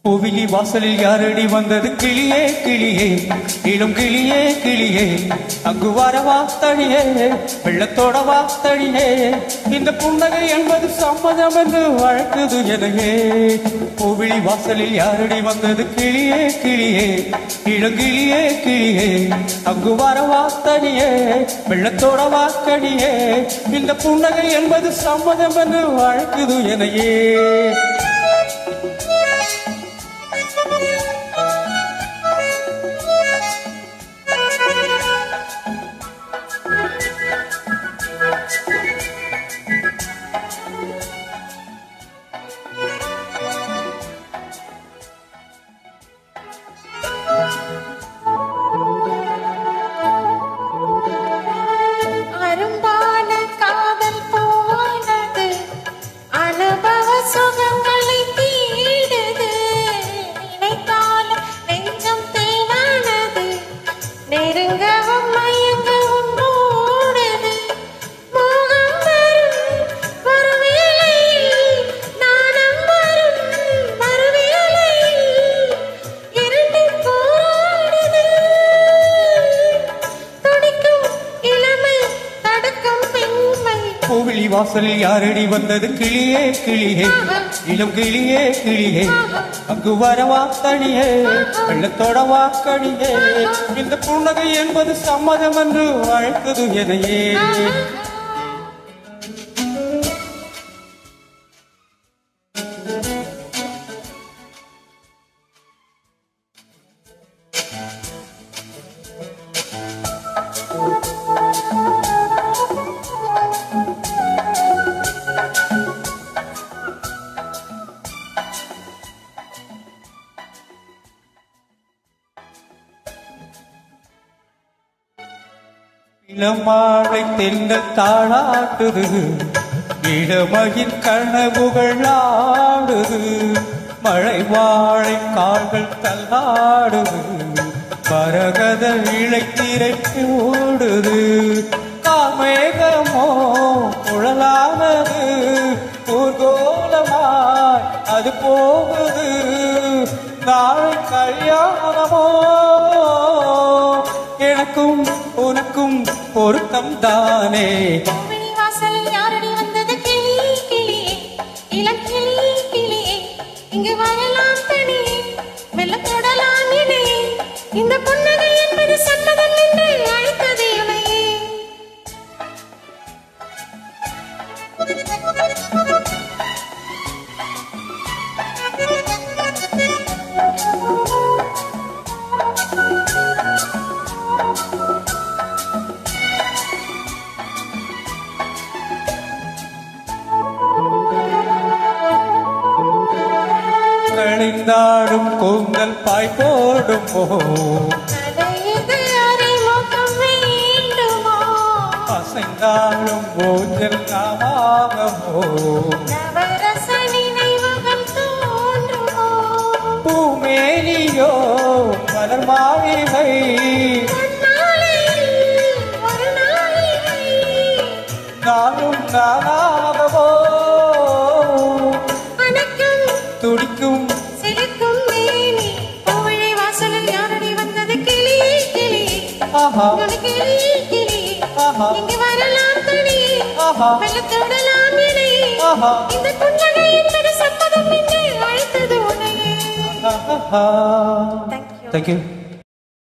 கோவிலி வாசலில் யாரடி வந்தது கிளியே கிளியே இளம் கிளியே கிளியே அங்கு வரவா தனியே வெள்ளத்தோட வா தனியே இந்த புன்னகை என்பது சம்மதம் என்று வழக்குது எனையே கோவிலி வாசலில் யாரடி வந்தது கிளியே கிளியே இளம் கிளியே கிளியே அங்கு வரவா தனியே வெள்ளத்தோட வா தனியே இந்த புன்னகை என்பது சம்மதம் என்று வழக்குது எனையே கோவிலி வாசலில் யாரடி வந்தது கிளியே கிளியே இளம் கிளியே கிளியே அங்கு வரவா தனியே வெள்ளத்தோட வாக்கடியே இந்த புன்னகை என்பது சம்மதம் என்று அழைக்குது எனையே இளமாழை தென்னல் தாளாட்டுது இளமையின் கனவுகள் ஆடுது மழை வாழை கால்கள் தள்ளாடுது பரகத இழைத்திரை ஓடுது காமேகமோ குழலானது ஊர்கோலமாய் அது போகுது நாளை கல்யாணமோ எனக்கும் உனக்கும் பொருத்தம் தானே கோவிலி வாசலில் யாரடி வந்தது கிளியே கிளியே இளம் கிளியே கிளியே இங்கு வரலாம் தனியே வெள்ளத்தோடலாம் இணையே இந்த புன்னகை என்பது சம்மதம் என்று அழைத்தது எனையே கணிந்தாடும் கூந்தல் பாய் போடுமோ அசைந்தாடும் ஊஞ்சல் நாமாகமோ பூமேனியோ மலர் மாளிகை நானும் நானாகவோ துடிக்கும் சிரிக்கும் மேனி கோவிலி வாசலில் யாரடி வந்தது கிளியே கிளியே கிளியே கிளியே இங்கு வரலாம் தனியே வெள்ளத்தோடலாம் இணையே இந்த புன்னகை என்பது சம்மதம் என்று அழைத்தது உன்னையே. Thank you.